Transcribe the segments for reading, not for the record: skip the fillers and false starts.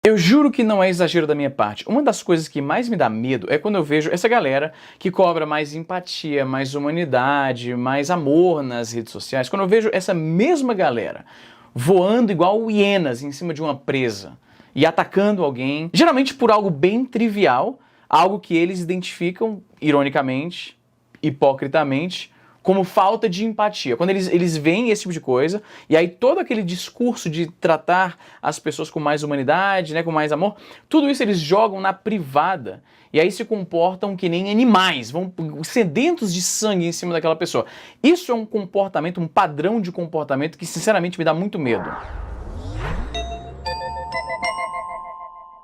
Eu juro que não é exagero da minha parte. Uma das coisas que mais me dá medo é quando eu vejo essa galera que cobra mais empatia, mais humanidade, mais amor nas redes sociais. Quando eu vejo essa mesma galera voando igual hienas em cima de uma presa e atacando alguém, geralmente por algo bem trivial, algo que eles identificam, ironicamente, hipocritamente, como falta de empatia. Quando eles veem esse tipo de coisa, e aí todo aquele discurso de tratar as pessoas com mais humanidade, né, com mais amor, tudo isso eles jogam na privada, e aí se comportam que nem animais, vão sedentos de sangue em cima daquela pessoa. Isso é um comportamento, um padrão de comportamento que sinceramente me dá muito medo.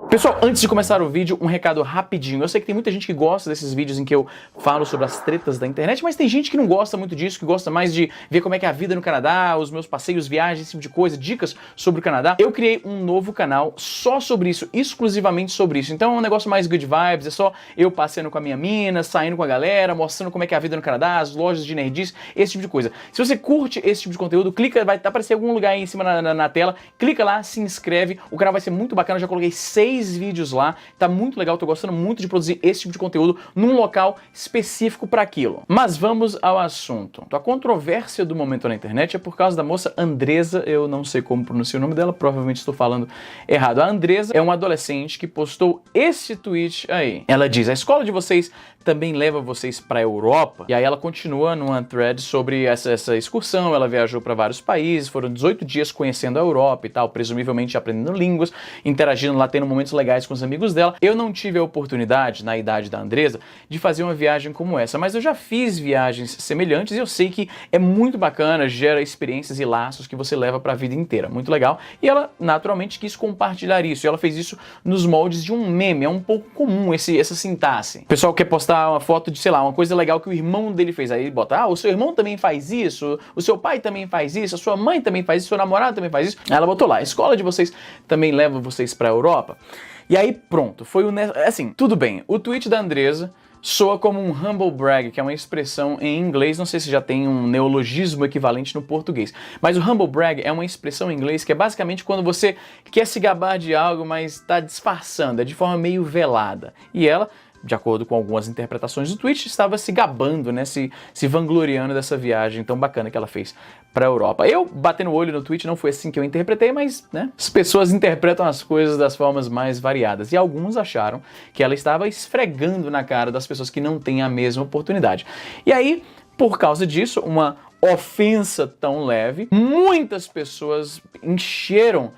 Pessoal, antes de começar o vídeo, um recado rapidinho. Eu sei que tem muita gente que gosta desses vídeos em que eu falo sobre as tretas da internet, mas tem gente que não gosta muito disso, que gosta mais de ver como é que é a vida no Canadá, os meus passeios, viagens, esse tipo de coisa, dicas sobre o Canadá. Eu criei um novo canal só sobre isso, exclusivamente sobre isso. Então é um negócio mais good vibes, é só eu passeando com a minha mina, saindo com a galera, mostrando como é que é a vida no Canadá, as lojas de nerdice, esse tipo de coisa. Se você curte esse tipo de conteúdo, clica, vai aparecer algum lugar aí em cima na tela, clica lá, se inscreve, o canal vai ser muito bacana, eu já coloquei 6 vídeos lá, tá muito legal, tô gostando muito de produzir esse tipo de conteúdo num local específico para aquilo. Mas vamos ao assunto. A controvérsia do momento na internet é por causa da moça Andresa, eu não sei como pronunciar o nome dela, provavelmente estou falando errado. A Andresa é uma adolescente que postou esse tweet aí. Ela diz: a escola de vocês também leva vocês para a Europa? E aí ela continua numa thread sobre essa excursão, ela viajou para vários países, foram 18 dias conhecendo a Europa e tal, presumivelmente aprendendo línguas, interagindo lá, tendo momentos legais com os amigos dela. Eu não tive a oportunidade, na idade da Andresa, de fazer uma viagem como essa, mas eu já fiz viagens semelhantes e eu sei que é muito bacana, gera experiências e laços que você leva para a vida inteira, muito legal. E ela naturalmente quis compartilhar isso, e ela fez isso nos moldes de um meme, é um pouco comum essa sintaxe. O pessoal quer postar uma foto de, sei lá, uma coisa legal que o irmão dele fez, aí ele bota: ah, o seu irmão também faz isso, o seu pai também faz isso, a sua mãe também faz isso, seu namorado também faz isso. Aí ela botou lá: a escola de vocês também leva vocês para a Europa? E aí pronto, foi assim, tudo bem, o tweet da Andresa soa como um humble brag, que é uma expressão em inglês, não sei se já tem um neologismo equivalente no português, mas o humble brag é uma expressão em inglês que é basicamente quando você quer se gabar de algo, mas está disfarçando, é de forma meio velada. E ela, de acordo com algumas interpretações do tweet, estava se gabando, né, se vangloriando dessa viagem tão bacana que ela fez para a Europa. Eu, batendo o olho no tweet, não foi assim que eu interpretei, mas, né, as pessoas interpretam as coisas das formas mais variadas. E alguns acharam que ela estava esfregando na cara das pessoas que não têm a mesma oportunidade. E aí, por causa disso, uma ofensa tão leve, muitas pessoas encheram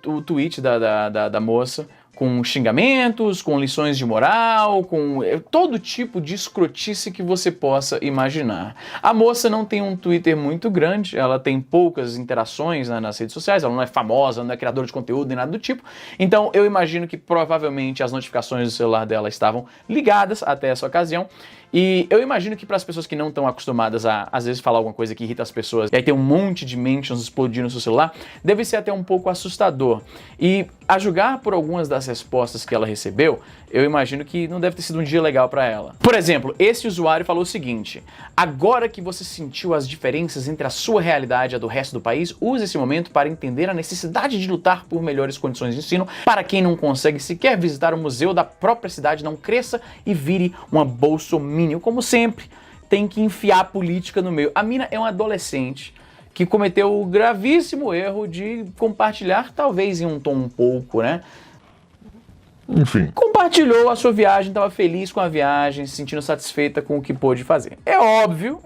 o tweet da moça com xingamentos, com lições de moral, com todo tipo de escrotice que você possa imaginar. A moça não tem um Twitter muito grande, ela tem poucas interações nas redes sociais, ela não é famosa, não é criadora de conteúdo nem nada do tipo, então eu imagino que provavelmente as notificações do celular dela estavam ligadas até essa ocasião. E eu imagino que para as pessoas que não estão acostumadas a, às vezes, falar alguma coisa que irrita as pessoas, e aí tem um monte de mentions explodindo no seu celular, deve ser até um pouco assustador. E a julgar por algumas das respostas que ela recebeu, eu imagino que não deve ter sido um dia legal para ela. Por exemplo, esse usuário falou o seguinte: agora que você sentiu as diferenças entre a sua realidade e a do resto do país, use esse momento para entender a necessidade de lutar por melhores condições de ensino para quem não consegue sequer visitar o museu da própria cidade. Não cresça e vire uma bolsominion. Como sempre, tem que enfiar a política no meio. A mina é uma adolescente que cometeu o gravíssimo erro de compartilhar, talvez em um tom um pouco, né? Enfim. Compartilhou a sua viagem, estava feliz com a viagem, se sentindo satisfeita com o que pôde fazer. É óbvio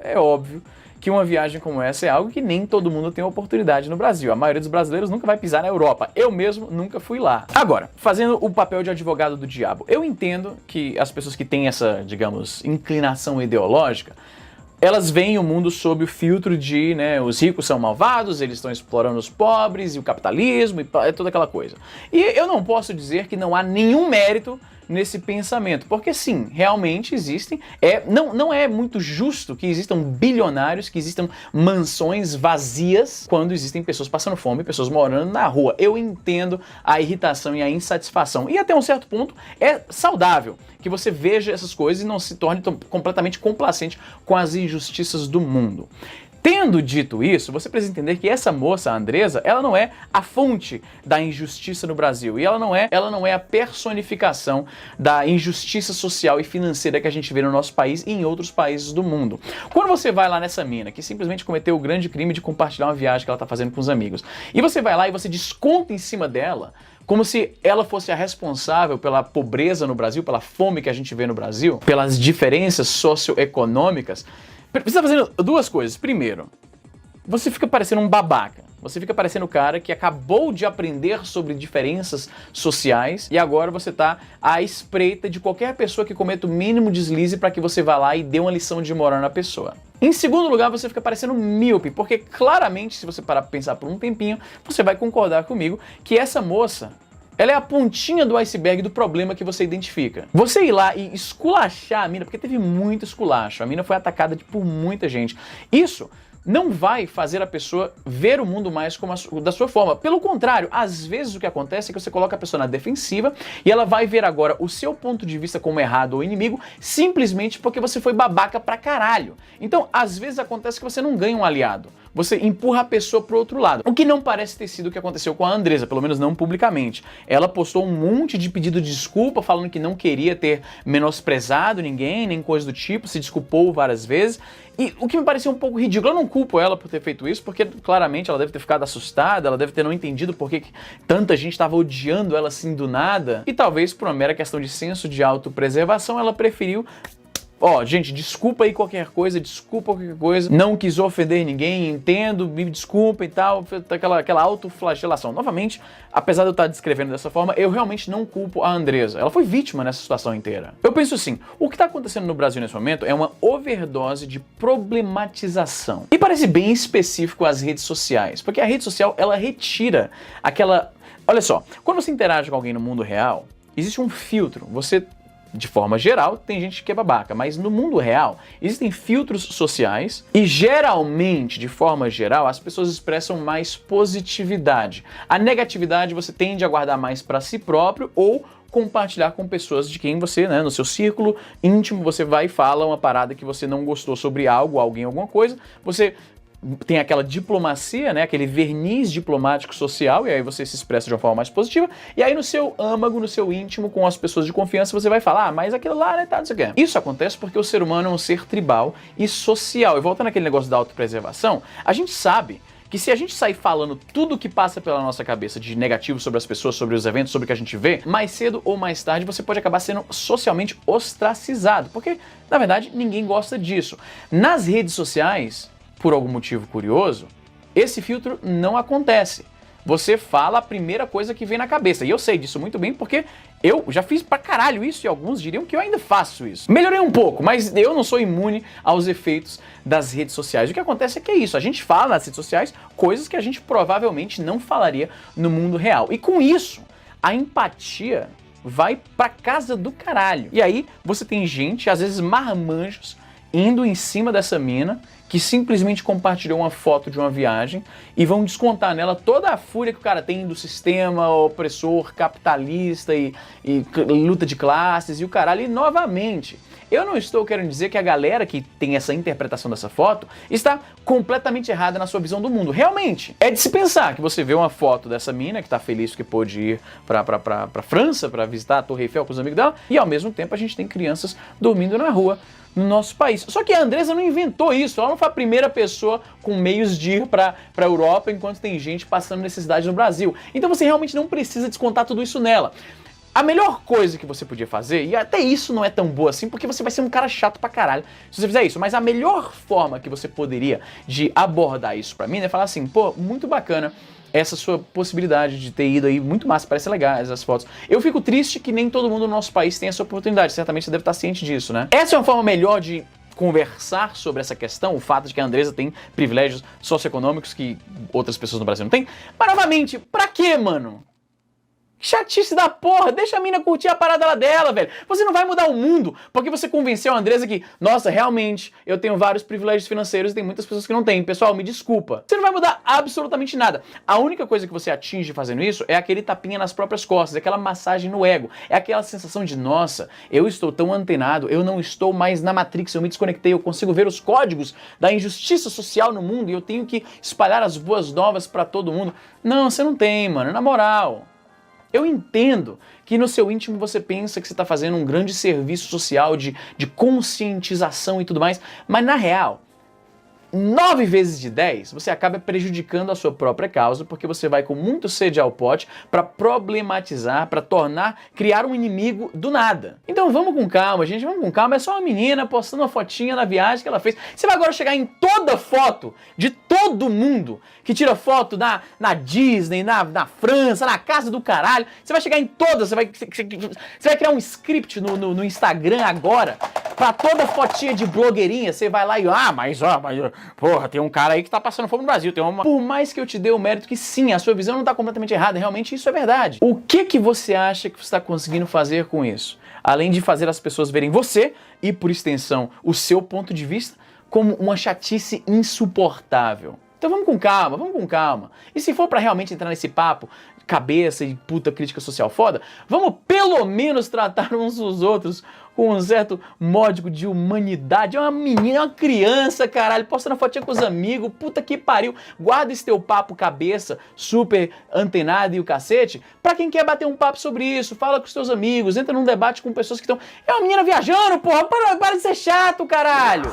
que uma viagem como essa é algo que nem todo mundo tem oportunidade no Brasil. A maioria dos brasileiros nunca vai pisar na Europa. Eu mesmo nunca fui lá. Agora, fazendo o papel de advogado do diabo, eu entendo que as pessoas que têm essa, digamos, inclinação ideológica, elas veem o mundo sob o filtro de, né, os ricos são malvados, eles estão explorando os pobres, e o capitalismo, e toda aquela coisa. E eu não posso dizer que não há nenhum mérito nesse pensamento, porque sim, realmente existem, não é muito justo que existam bilionários, que existam mansões vazias, quando existem pessoas passando fome, pessoas morando na rua. Eu entendo a irritação e a insatisfação, e até um certo ponto é saudável que você veja essas coisas e não se torne completamente complacente com as injustiças do mundo. Tendo dito isso, você precisa entender que essa moça, a Andresa, ela não é a fonte da injustiça no Brasil. E ela não é a personificação da injustiça social e financeira que a gente vê no nosso país e em outros países do mundo. Quando você vai lá nessa mina, que simplesmente cometeu o grande crime de compartilhar uma viagem que ela está fazendo com os amigos, e você vai lá e você desconta em cima dela, como se ela fosse a responsável pela pobreza no Brasil, pela fome que a gente vê no Brasil, pelas diferenças socioeconômicas, você está fazendo duas coisas. Primeiro, você fica parecendo um babaca. Você fica parecendo o cara que acabou de aprender sobre diferenças sociais e agora você está à espreita de qualquer pessoa que cometa o mínimo deslize para que você vá lá e dê uma lição de moral na pessoa. Em segundo lugar, você fica parecendo míope, porque claramente, se você parar para pensar por um tempinho, você vai concordar comigo que essa moça, ela é a pontinha do iceberg do problema que você identifica. Você ir lá e esculachar a mina, porque teve muito esculacho, a mina foi atacada por muita gente. Isso não vai fazer a pessoa ver o mundo mais como da sua forma. Pelo contrário, às vezes o que acontece é que você coloca a pessoa na defensiva e ela vai ver agora o seu ponto de vista como errado ou inimigo simplesmente porque você foi babaca pra caralho. Então, às vezes acontece que você não ganha um aliado. Você empurra a pessoa pro outro lado. O que não parece ter sido o que aconteceu com a Andresa, pelo menos não publicamente. Ela postou um monte de pedido de desculpa, falando que não queria ter menosprezado ninguém, nem coisa do tipo, se desculpou várias vezes. E o que me pareceu um pouco ridículo, eu não culpo ela por ter feito isso, porque claramente ela deve ter ficado assustada, ela deve ter não entendido por que tanta gente estava odiando ela assim do nada. E talvez por uma mera questão de senso de autopreservação, ela preferiu: ó, gente, desculpa aí qualquer coisa, não quis ofender ninguém, entendo, me desculpa e tal, aquela autoflagelação. Novamente, apesar de eu estar descrevendo dessa forma, eu realmente não culpo a Andresa. Ela foi vítima nessa situação inteira. Eu penso assim, o que está acontecendo no Brasil nesse momento é uma overdose de problematização. E parece bem específico às redes sociais, porque a rede social, ela retira aquela... Olha só, quando você interage com alguém no mundo real, existe um filtro, de forma geral, tem gente que é babaca, mas no mundo real existem filtros sociais e geralmente, de forma geral, as pessoas expressam mais positividade. A negatividade você tende a guardar mais para si próprio ou compartilhar com pessoas de quem você, no seu círculo íntimo, você vai e fala uma parada que você não gostou sobre algo, alguém, alguma coisa, você tem aquela diplomacia, aquele verniz diplomático social, e aí você se expressa de uma forma mais positiva, e aí no seu âmago, no seu íntimo, com as pessoas de confiança, você vai falar, mas aquilo lá, tá, não sei o quê. Isso acontece porque o ser humano é um ser tribal e social. E voltando àquele negócio da autopreservação, a gente sabe que se a gente sair falando tudo o que passa pela nossa cabeça de negativo sobre as pessoas, sobre os eventos, sobre o que a gente vê, mais cedo ou mais tarde você pode acabar sendo socialmente ostracizado, porque, na verdade, ninguém gosta disso. Nas redes sociais, por algum motivo curioso, esse filtro não acontece. Você fala a primeira coisa que vem na cabeça. E eu sei disso muito bem porque eu já fiz pra caralho isso e alguns diriam que eu ainda faço isso. Melhorei um pouco, mas eu não sou imune aos efeitos das redes sociais. O que acontece é que é isso. A gente fala nas redes sociais coisas que a gente provavelmente não falaria no mundo real. E com isso, a empatia vai pra casa do caralho. E aí você tem gente, às vezes marmanjos, indo em cima dessa mina que simplesmente compartilhou uma foto de uma viagem e vão descontar nela toda a fúria que o cara tem do sistema opressor, capitalista e luta de classes e o caralho. E novamente, eu não estou querendo dizer que a galera que tem essa interpretação dessa foto está completamente errada na sua visão do mundo. Realmente, é de se pensar que você vê uma foto dessa mina que está feliz porque pôde ir pra França para visitar a Torre Eiffel com os amigos dela e ao mesmo tempo a gente tem crianças dormindo na rua no nosso país. Só que a Andresa não inventou isso, ela não foi a primeira pessoa com meios de ir para a Europa enquanto tem gente passando necessidade no Brasil. Então você realmente não precisa descontar tudo isso nela. A melhor coisa que você podia fazer, e até isso não é tão boa assim, porque você vai ser um cara chato pra caralho se você fizer isso, mas a melhor forma que você poderia de abordar isso pra mim é falar assim, pô, muito bacana essa sua possibilidade de ter ido aí, muito massa, parece legal essas fotos. Eu fico triste que nem todo mundo no nosso país tem essa oportunidade, certamente você deve estar ciente disso, né? Essa é uma forma melhor de conversar sobre essa questão, o fato de que a Andresa tem privilégios socioeconômicos que outras pessoas no Brasil não têm. Mas novamente, pra quê, mano? Chatice da porra, deixa a mina curtir a parada lá dela, velho. Você não vai mudar o mundo porque você convenceu a Andressa que, nossa, realmente, eu tenho vários privilégios financeiros e tem muitas pessoas que não têm. Pessoal, me desculpa. Você não vai mudar absolutamente nada. A única coisa que você atinge fazendo isso é aquele tapinha nas próprias costas, é aquela massagem no ego, é aquela sensação de, nossa, eu estou tão antenado, eu não estou mais na Matrix, eu me desconectei, eu consigo ver os códigos da injustiça social no mundo e eu tenho que espalhar as boas novas pra todo mundo. Não, você não tem, mano, na moral. Eu entendo que no seu íntimo você pensa que você está fazendo um grande serviço social de conscientização e tudo mais, mas na real, 9 vezes de 10, você acaba prejudicando a sua própria causa, porque você vai com muito sede ao pote para problematizar, para criar um inimigo do nada. Então vamos com calma, gente, vamos com calma. É só uma menina postando uma fotinha na viagem que ela fez. Você vai agora chegar em toda foto de todo mundo que tira foto na Disney, na França, na casa do caralho. Você vai chegar em todas, você vai criar um script no Instagram agora, pra toda fotinha de blogueirinha, você vai lá e, mas porra, tem um cara aí que tá passando fome no Brasil, tem uma... Por mais que eu te dê o mérito que sim, a sua visão não tá completamente errada, realmente isso é verdade. O que você acha que você tá conseguindo fazer com isso? Além de fazer as pessoas verem você, e por extensão, o seu ponto de vista, como uma chatice insuportável. Então vamos com calma, vamos com calma. E se for pra realmente entrar nesse papo, cabeça e puta crítica social foda, vamos pelo menos tratar uns dos outros com um certo módico de humanidade. É uma menina, é uma criança, caralho, postando fotinha com os amigos, puta que pariu. Guarda esse teu papo cabeça, super antenado e o cacete, pra quem quer bater um papo sobre isso, fala com os teus amigos, entra num debate com pessoas que estão... É uma menina viajando, porra, para de ser chato, caralho.